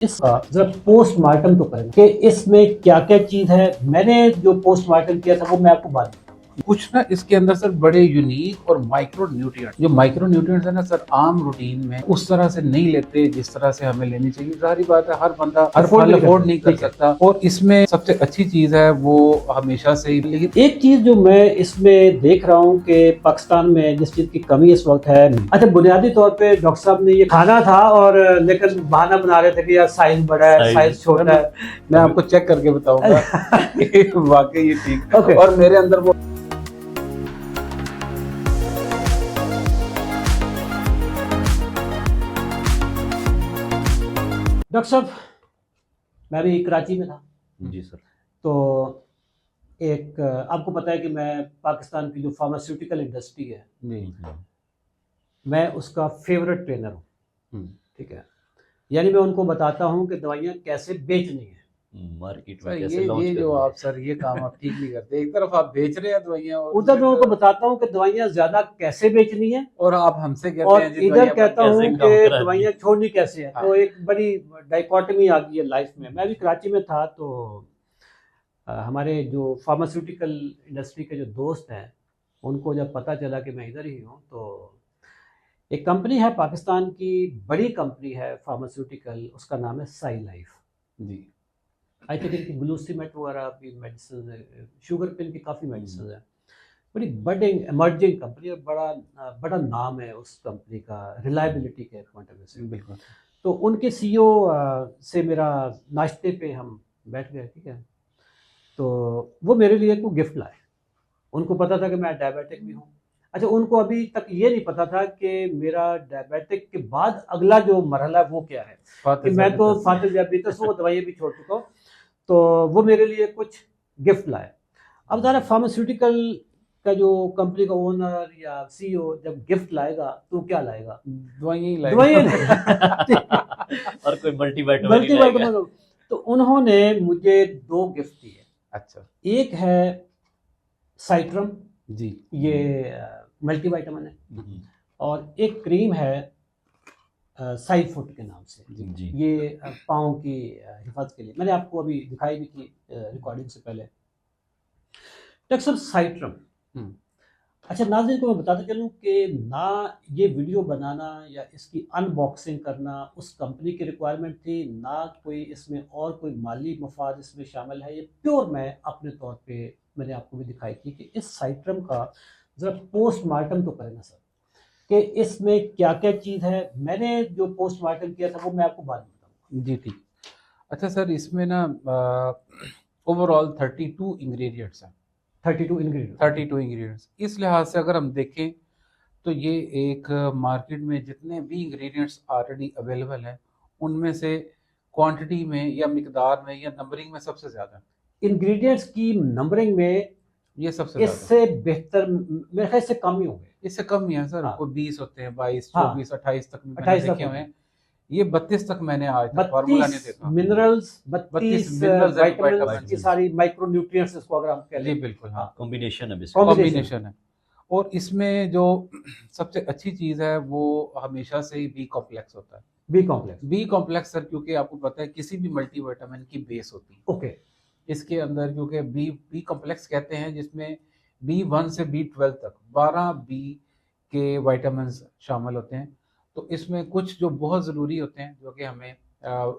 इसका जरा पोस्टमार्टम तो करें कि इसमें क्या क्या चीज है। मैंने जो पोस्टमार्टम किया था वो मैं आपको बात कुछ ना इसके अंदर सर बड़े यूनिक और माइक्रो न्यूट्रिएंट, जो माइक्रो न्यूट्रिएंट्स है ना सर, आम रूटीन में उस तरह से नहीं लेते जिस तरह से हमें लेनी चाहिए। जाहिर बात है हर बंदा हर फल अफोर्ड नहीं कर सकता, और इसमें सबसे अच्छी चीज है वो हमेशा से ही। लेकिन एक चीज जो मैं इसमें देख रहा हूँ कि पाकिस्तान में जिस चीज की कमी इस वक्त है, अच्छा बुनियादी तौर पे डॉक्टर साहब ने ये खाना था और लेकिन बहाना बना रहे थे कि यार साइज बड़ा है, साइज छोटा है। मैं आपको चेक करके बताऊंगा कि वाकई ये ठीक है। और मेरे अंदर वो डॉक्टर साहब, मैं भी कराची में था जी सर। तो एक आपको पता है कि मैं पाकिस्तान की जो फार्मास्यूटिकल इंडस्ट्री है मैं उसका फेवरेट ट्रेनर हूँ। ठीक है, यानी मैं उनको बताता हूँ कि दवाइयाँ कैसे बेचनी है मार्केट सर। में कैसे लॉन्च ये जो आप सर ये काम आप ठीक नहीं करते। एक तरफ आप बेच रहे हैं दवाइयाँ, उधर मैं उनको बताता हूँ कि दवाइयाँ ज्यादा कैसे बेचनी है, और आप हमसे कहते और हैं जी इधर दवाइयाँ कहता कैसे हूँ कम कि करानी दवाइयाँ छोड़नी कैसे है। हाँ। तो एक बड़ी डाइकोटमी आ गई है लाइफ में। मैं भी कराची में था तो हमारे जो फार्मास्यूटिकल इंडस्ट्री के जो दोस्त हैं उनको जब पता चला कि मैं इधर ही हूँ, तो एक कंपनी है पाकिस्तान की, बड़ी कंपनी है फार्मास्यूटिकल, उसका नाम है Sai life ji. I think इनकी ग्लूसीमेट वगैरह की मेडिसिन है, शुगर पिल की काफ़ी मेडिसिन है। बड़ी बडिंग इमर्जिंग कंपनी और बड़ा नाम है उस कंपनी का रिलायबिलिटी के पॉइंट ऑफ व्यू से। बिल्कुल। तो उनके सीईओ से मेरा नाश्ते पे हम बैठ गए। ठीक है, तो वो मेरे लिए को गिफ्ट लाए। उनको पता था कि मैं डायबिटिक भी हूँ। अच्छा, उनको अभी तक ये नहीं पता था कि मेरा डायबिटिक के बाद अगला जो मरहला वो क्या है, कि मैं तो फातिल डायबिटीज हूँ, दवाइयाँ भी छोड़ चुका हूँ। तो वो मेरे लिए कुछ गिफ्ट लाए। अब ज़रा फार्मास्यूटिकल का जो कंपनी का ओनर या सीईओ जब गिफ्ट लाएगा तो क्या लाएगा? दवाइयाँ ही लाएगा। दवाइयाँ और कोई मल्टीवाइटामिन नहीं मल्टीवाइटामिन। लाएगा। तो उन्होंने मुझे 2 गिफ्ट दिए। अच्छा एक है साइट्रम, जी। ये मल्टीविटामिन है, और एक क्रीम है साइड फुट के नाम से। जी। ये पाँव की हिफाजत के लिए। मैंने आपको अभी दिखाई भी थी रिकॉर्डिंग से पहले। डॉक्टर साहब, साइट्रम, अच्छा नाज़रीन को मैं बताता चलूँ कि ना ये वीडियो बनाना या इसकी अनबॉक्सिंग करना उस कंपनी की रिक्वायरमेंट थी, ना कोई इसमें और कोई माली मफाद इसमें शामिल है। ये प्योर मैं अपने तौर पे मैंने आपको भी दिखाई थी कि इस साइट्रम का ज़रा पोस्टमार्टम तो करें ना सर, कि इसमें क्या क्या चीज़ है। मैंने जो पोस्टमार्टम किया था वो मैं आपको बाद में बताऊँगा। जी ठीक। अच्छा सर, इसमें ना ओवरऑल 32 इंग्रेडिएंट्स हैं। 32 इंग्रेडिएंट। 32 इंग्रेडिएंट्स, इस लिहाज से अगर हम देखें तो ये एक मार्केट में जितने भी इंग्रेडिएंट्स ऑलरेडी अवेलेबल हैं उनमें से क्वांटिटी में या मिकदार में या नंबरिंग में सबसे ज़्यादा है। इंग्रेडिएंट्स की नंबरिंग में ये सबसे ज़्यादा इससे बेहतर मेरे ख्याल से कम ही होंगे। इससे कम ही है सर। हाँ। कोई 20 होते हैं, 22, हाँ। 24, 28 तक भी मैंने 28 तक देखे हुए होंगे। हैं। ये 32 तक मैंने आज तक फार्मूला नहीं 32 देखा। मिनरल्स, 32 32 मिनरल्स एंड विटामिन की vitamins। सारी माइक्रो न्यूट्रिएंट्स इसको अगर हम कह जी लें। बिल्कुल। हाँ, कॉम्बिनेशन है बेसिकली। कॉम्बिनेशन है। और इसमें जो सबसे अच्छी चीज़ है वो हमेशा से ही बी कॉम्प्लेक्स होता है। B complex. B complex sir, क्योंकि आपको पता है किसी भी मल्टीविटामिन की बेस होती है ओके। इसके अंदर, क्योंकि बी कॉम्प्लेक्स कहते हैं जिसमें B1 से B12 तक 12 बी के विटामिन शामिल होते हैं। तो इसमें कुछ जो बहुत ज़रूरी होते हैं, जो कि हमें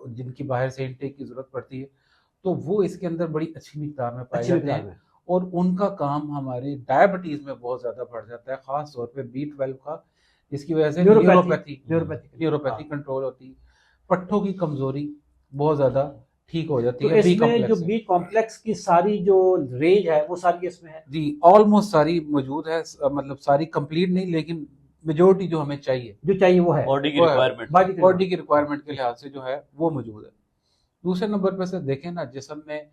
जिनकी बाहर से इनटेक की ज़रूरत पड़ती है, तो वो इसके अंदर बड़ी अच्छी मिकदार में पाए जाते हैं। और उनका काम हमारे डायबिटीज़ में बहुत ज़्यादा बढ़ जाता है, ख़ास तौर पे B12 का, जिसकी वजह से न्यूरोपैथी कंट्रोल होती है। पट्ठों की कमज़ोरी बहुत ज़्यादा ठीक हो जाती तो है बी इसमें जो कॉम्प्लेक्स से। बी कॉम्प्लेक्स की सारी जो रेंज है वो सारी इसमें है। जी ऑलमोस्ट सारी मौजूद है, मतलब सारी कंप्लीट नहीं, लेकिन मेजोरिटी जो हमें चाहिए, जो चाहिए वो है। बॉडी की वो है। रिक्वायरमेंट। बॉडी की रिक्वायरमेंट के लिहाज से जो है वो मौजूद है। दूसरे नंबर पर से देखें ना, जिस्म में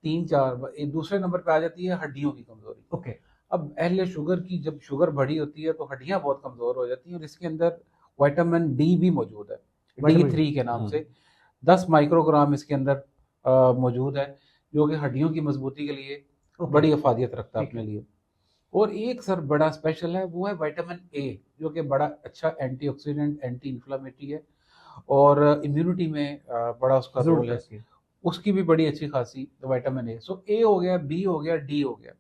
3-4 दूसरे नंबर पे आ जाती है हड्डियों की कमजोरी। ओके। अब अहले शुगर की जब शुगर बढ़ी होती है तो हड्डियां बहुत कमजोर हो जाती हैं, और इसके अंदर विटामिन डी भी मौजूद है, D3 के नाम से। 10 माइक्रोग्राम इसके अंदर मौजूद है, जो कि हड्डियों की मजबूती के लिए बड़ी अफादियत रखता है अपने लिए। और एक सर बड़ा स्पेशल है, वो है विटामिन ए, जो कि बड़ा अच्छा एंटीऑक्सीडेंट, एंटी इन्फ्लामेटरी है। और इम्यूनिटी में बड़ा उसका जरूर रोल है, करती है। उसकी भी बड़ी अच्छी खासी विटामिन ए। सो ए हो गया, बी हो गया, डी हो गया।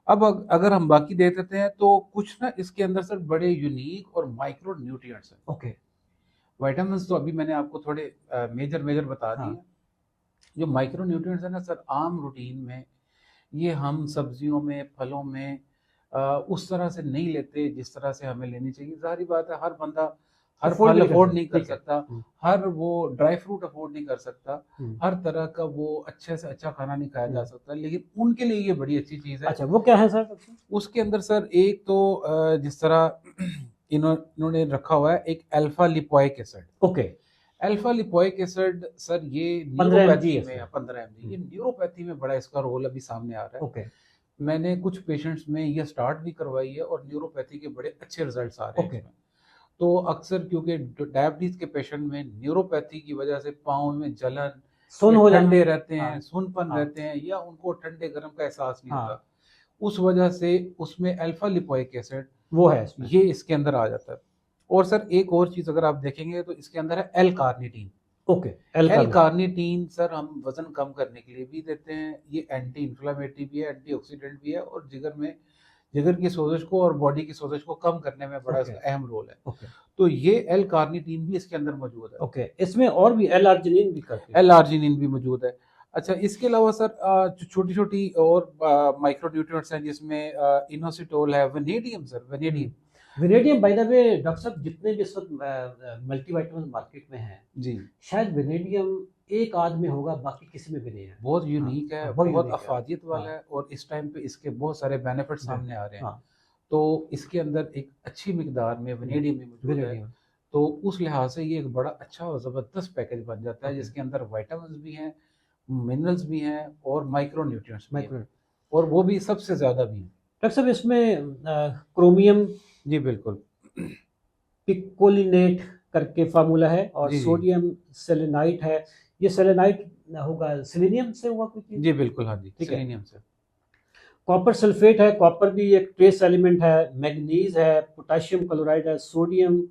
अब अगर हम बाकी देख देते हैं तो कुछ ना इसके अंदर सर बड़े यूनिक और माइक्रो न्यूट्रिएंट्स हैं। ओके। विटामिन्स तो अभी मैंने आपको थोड़े मेजर बता दिए। हाँ। जो माइक्रो न्यूट्रिएंट्स है ना सर, आम रूटीन में ये हम सब्जियों में, फलों में उस तरह से नहीं लेते जिस तरह से हमें लेनी चाहिए। जाहिर बात है, हर बंदा हर Afford फल नहीं कर अफोर्ड सकता, नहीं कर ठीक है। सकता, हर वो ड्राई फ्रूट अफोर्ड नहीं कर सकता, हम्म। हर तरह का वो अच्छे से अच्छा खाना नहीं खाया जा हम्म। सकता, लेकिन उनके लिए ये बड़ी अच्छी चीज़ है। अच्छा, वो क्या है सर? उसके अंदर सर एक तो जिस तरह इन्होंने रखा हुआ है एक alpha lipoic acid. Okay. Alpha lipoic acid sir ये 15 mg न्यूरोपैथी है में सर। 15 mg, ये न्यूरोपैथी में बड़ा इसका रोल अभी सामने आ रहा है। ओके। मैंने कुछ पेशेंट्स में ये स्टार्ट भी करवाई है और न्यूरोपैथी के बड़े अच्छे रिजल्ट्स आ रहे हैं ओके। इसमें। तो अक्सर क्योंकि डायबिटीज के पेशेंट में न्यूरोपैथी की वजह से पाँव में जलन, सुन हो जाना। ठंडे रहते हैं, हाँ। सुनपन हाँ। रहते हैं, या उनको ठंडे गर्म का एहसास नहीं हाँ। होता, उस वजह से उसमें अल्फा लिपोइक एसिड वो है इसमें। ये इसके अंदर आ जाता है। और सर एक और चीज अगर आप देखेंगे तो इसके अंदर है L carnitine. Okay. L carnitine sir हम वजन कम करने के लिए भी देते हैं। ये एंटी इंफ्लेमेटरी भी है, एंटीऑक्सीडेंट भी है, और जिगर की सोजश को और बॉडी की सोजश को कम करने में बड़ा इसका अहम रोल है। ओके। तो ये एल कार्निटीन भी इसके अंदर मौजूद है। ओके। इसमें और भी एल आर्जिनिन भी करते हैं। एल आर्जिनिन भी मौजूद है। अच्छा, इसके अलावा सर छोटी छोटी और माइक्रो न्यूट्रिएंट्स हैं, जिसमें इनोसिटोल है, vanadium sir, vanadium. Vanadium by the way doctor साहब, जितने भी इस वक्त मल्टीविटामिन मार्केट में हैं, जी, शायद वेनेडियम एक आध में होगा, बाकी किसी में भी नहीं है। बहुत यूनिक है, बहुत बहुत unique है। अफादियत वाला हाँ। है, और इस टाइम पे इसके बहुत सारे बेनिफिट सामने आ रहे हैं। हाँ। तो इसके अंदर एक अच्छी मिकदार में वेनेडियम भी मौजूद है। वेनेडियम। तो उस लिहाज से ये एक बड़ा अच्छा और ज़बरदस्त पैकेज बन जाता है, Okay. जिसके अंदर विटामिन्स भी हैं, मिनरल्स भी हैं, और माइक्रो न्यूट्रिएंट्स भी हैं, माइक्रो। और वो भी सबसे ज़्यादा भी हैं। डॉक्टर साहब, इसमें क्रोमियम जी बिल्कुल। पिकोलिनेट करके फार्मूला है, और जी, जी। सोडियम सेलेनाइट है। ये सेलेनाइट होगा सिलीनियम से हुआ कुछ चीज़? जी बिल्कुल, हाँ जी, ठीक है। सेलेनियम से। कॉपर सल्फेट है, कॉपर भी एक ट्रेस एलिमेंट है। मैग्नीज है, पोटेशियम क्लोराइड है, सोडियम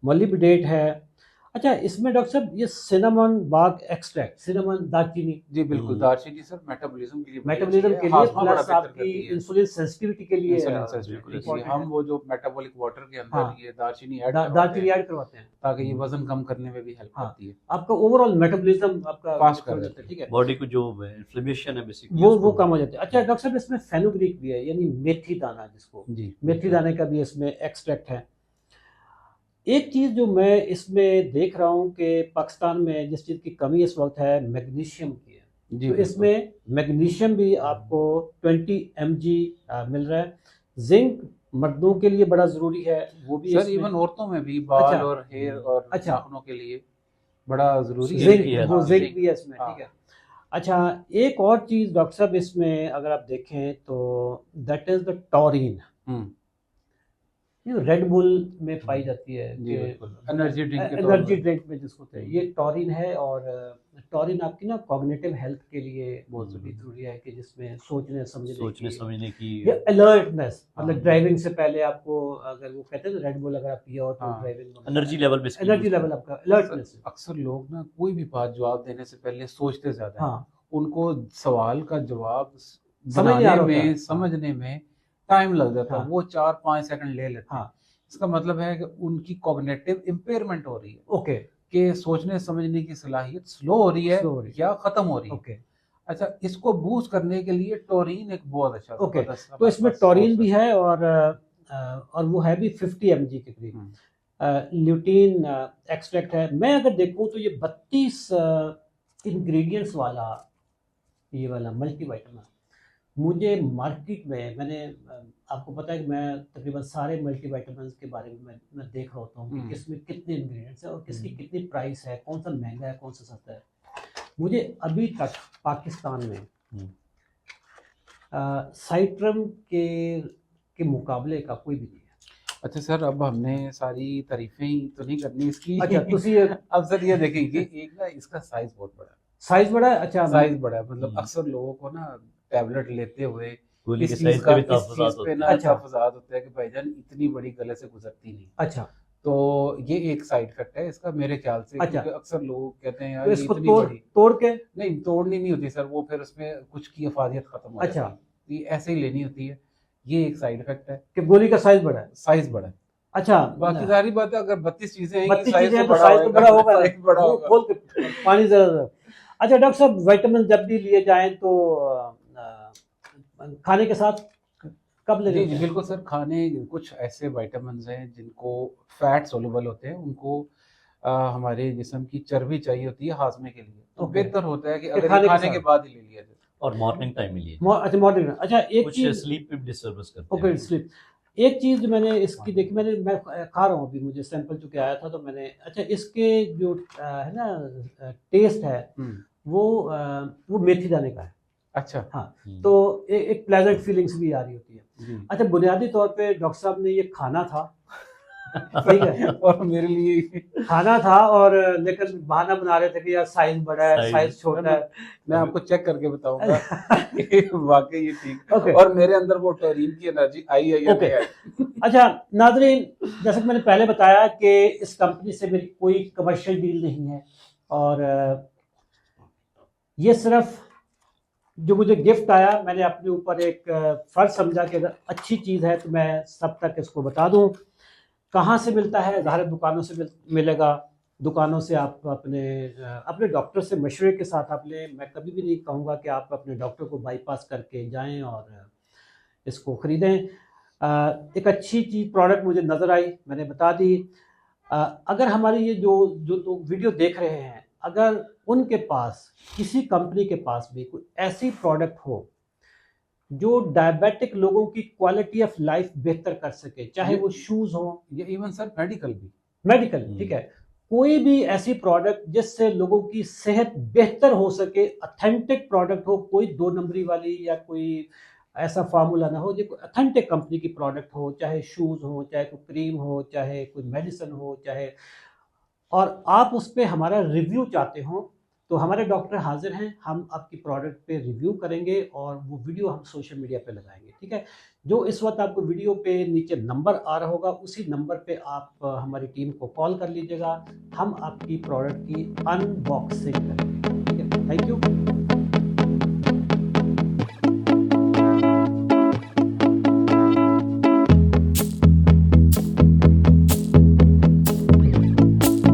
मोलिब्डेट है। अच्छा, इसमें डॉक्टर साहब ये सिनेमन बाग एक्सट्रैक्ट, सिनेमन दालचीनी, जी बिल्कुल, दालचीनी सर मेटाबॉलिज्म के लिए बड़ी मेटाबॉलिज्म अच्छी के है, लिए, हाजमा बड़ा प्लस बेहतर आपकी करती है। इंसुलिन सेंसिटिविटी के लिए इंसुलिन सेंसिटिविटी के लिए important हम है। वो जो मेटाबॉलिक वाटर के अंदर हाँ। ये दालचीनी ऐड दालचीनी करवाते हैं, ऐड करवाते हैं, ताकि ये वजन कम करने में भी हेल्प हाँ। करती है। आपका ओवरऑल मेटाबॉलिज्म आपका Fast कर हो देती जाता है, है। ठीक है, बॉडी को जो इन्फ्लेमेशन है बेसिकली वो कम हो जाता है। अच्छा डॉक्टर साहब, इसमें फेनुग्रीक भी है, यानी मेथी दाना, जिसको जी, मेथी दाने का भी इसमें एक्सट्रैक्ट है। एक चीज़ जो मैं इसमें देख रहा हूँ कि पाकिस्तान में जिस चीज़ की कमी इस वक्त है, मैग्नीशियम की है। जी तो बिल्कुल। इसमें मैग्नीशियम भी आपको 20 mg मिल रहा है। जिंक मर्दों के लिए बड़ा ज़रूरी है, वो भी सर इसमें। इवन औरतों में भी बाल अच्छा। और हेयर और अच्छा। नाखूनों के लिए बड़ा जरूरी है। Zinc जिंक, है, वो हाँ, जिंक zinc, भी है इसमें, हाँ। ठीक है। अच्छा, एक और चीज़ डॉक्टर साहब इसमें अगर आप देखें तो दैट इज़ द टॉरिन। ये रेड बुल में पाई जाती है जी कि बिल्कुल, एनर्जी ड्रिंक के तौर एनर्जी पर। ड्रिंक में जिसको होता है, ये टॉरिन है। और टॉरिन आपकी ना कॉग्निटिव हेल्थ के लिए बहुत ज़रूरी है, कि जिसमें सोचने समझने की ये अलर्टनेस, हाँ। मतलब ड्राइविंग से पहले आपको, अगर वो कहते हैं ना रेड बुल अगर आप पिया हो तो हाँ। Driving energy level energy level आपका अलर्टनेस। अक्सर लोग ना कोई भी बात जवाब देने से पहले सोचते ज्यादा हैं। हाँ, उनको सवाल का जवाब समझ नहीं आ रहा बनाने होता। में, समझने में टाइम लग जाता है, हाँ। वो 4-5 सेकंड ले लेते हैं। हाँ। इसका मतलब है कि उनकी कॉग्निटिव इम्पेयरमेंट हो रही है, ओके, कि सोचने समझने की सलाहियत स्लो हो रही है या खत्म हो रही है। ओके। अच्छा, इसको बूस्ट करने के लिए टोरिन एक बहुत अच्छा ओके, जबरदस्त तो इसमें हमारे पास टॉरिन source भी है, और वो है भी 50 mg के करीब। हम्म। ल्यूटीन एक्सट्रैक्ट है। मैं अगर देखूं तो ये 32 इंग्रेडिएंट्स वाला, ये वाला मल्टीविटामिन मुझे मार्केट में, मैंने आपको पता है कि मैं तकरीबन सारे मल्टीविटामिन के बारे में मैं देख रहा होता हूँ कि किसमें कितने इंग्रेडिएंट्स हैं और किसकी कितनी प्राइस है, कौन सा महंगा है, कौन सा सस्ता है। मुझे अभी तक पाकिस्तान में साइट्रम के मुकाबले का कोई भी नहीं है। अच्छा सर, अब हमने सारी तारीफें ही तो नहीं करनी इसकी। अच्छा, तुसी अब सर ये देखेंगे, एक ना इसका साइज बहुत बड़ा है। साइज बड़ा है। अच्छा, साइज बड़ा है, मतलब अक्सर लोगों को ना टैबलेट लेते हुए गोली के इस साइज चीज का का भी इस चीज तहफ़्फ़ुज़ात पे होता ना है। अच्छा। तहफ़्फ़ुज़ात होता है कि भाईजान इतनी बड़ी गले से गुजरती नहीं। अच्छा, तो ये एक साइड इफेक्ट है इसका मेरे ख्याल से, अच्छा। क्योंकि अक्सर लोग कहते हैं तो यार ये इसको इतनी तोड़ बड़ी, तोड़ के नहीं तोड़नी नहीं होती सर, वो फिर उसमें कुछ की अफादियत खत्म हो अच्छा। जाती है, तो ये ऐसे ही लेनी होती है। ये एक साइड इफेक्ट है, कि गोली का साइज बड़ा है। साइज बड़ा है। अच्छा, बाकी सारी बात है, अगर 32 चीजें हैं 32 साइज चीजें तो हैं तो बड़ा साइज तो बड़ा होगा, साइज बड़ा मुंह होगा। खोल के पानी जरा। अच्छा डॉक्टर साहब, विटामिन जब भी लिए जाएं तो खाने के साथ कब लेने जी होते जी हैं? बिल्कुल सर, खाने कुछ ऐसे विटामिन हैं जिनको फैट सोलुबल होते हैं, उनको हमारे जिस्म की चर्बी चाहिए होती है हाजमे के लिए, तो ओके। बेहतर होता है कि कि अगर खाने ये के खाने के साथ? बाद ही ले लिया जाए। और मॉर्निंग टाइम में लिए अच्छा मॉर्निंग में। अच्छा एक कुछ चीज, स्लीप पे डिस्टर्बेंस करते ओके हैं। स्लीप, एक चीज जो मैंने इसकी देखी, मैं खा रहा हूँ अभी, मुझे सैंपल चुके आया था तो मैंने, अच्छा इसके जो है ना टेस्ट है वो मेथी दाने का है। अच्छा हाँ, तो एक प्लेजेंट फीलिंग्स भी आ रही होती है। जी। अच्छा बुनियादी तौर पे डॉक्टर साहब ने ये खाना था, ठीक है, और मेरे लिए खाना था, और लेकिन बहाना बना रहे थे कि यार साइज बड़ा है, Size- साइज छोटा है। मैं आपको चेक करके बताऊंगा कि वाकई ये ठीक ओके। और मेरे अंदर वो टेरीन की एनर्जी आई है या ओके। नहीं आई। अच्छा नाजरीन, जैसा कि मैंने पहले बताया कि इस कंपनी से मेरी कोई कमर्शियल डील नहीं है, और ये सिर्फ जो मुझे गिफ्ट आया, मैंने अपने ऊपर एक फर्ज समझा कि अगर अच्छी चीज़ है तो मैं सब तक इसको बता दूं। कहाँ से मिलता है? ज़ाहिर दुकानों से मिलेगा, दुकानों से आप अपने डॉक्टर से मशवरे के साथ आप लें। मैं कभी भी नहीं कहूँगा कि आप अपने डॉक्टर को बाईपास करके जाएं और इसको ख़रीदें। एक अच्छी चीज़ प्रोडक्ट मुझे नज़र आई, मैंने बता दी। अगर हमारी ये जो जो लोग वीडियो देख रहे हैं, अगर उनके पास, किसी कंपनी के पास भी कोई ऐसी प्रोडक्ट हो जो डायबिटिक लोगों की क्वालिटी ऑफ लाइफ बेहतर कर सके, चाहे वो शूज़ हो, ये इवन सर मेडिकल भी, मेडिकल, ठीक है, कोई भी ऐसी प्रोडक्ट जिससे लोगों की सेहत बेहतर हो सके, ऑथेंटिक प्रोडक्ट हो, कोई 2 नंबरी वाली या कोई ऐसा फार्मूला ना हो, जो कोई ऑथेंटिक कंपनी की प्रोडक्ट हो, चाहे शूज़ हो, चाहे कोई क्रीम हो, चाहे कोई मेडिसिन हो, चाहे, और आप उस पे हमारा रिव्यू चाहते हो, तो हमारे डॉक्टर हाजिर हैं, हम आपकी प्रोडक्ट पे रिव्यू करेंगे और वो वीडियो हम सोशल मीडिया पे लगाएंगे, ठीक है। जो इस वक्त आपको वीडियो पे नीचे नंबर आ रहा होगा, उसी नंबर पे आप हमारी टीम को कॉल कर लीजिएगा, हम आपकी प्रोडक्ट की अनबॉक्सिंग करेंगे, ठीक है। Thank you.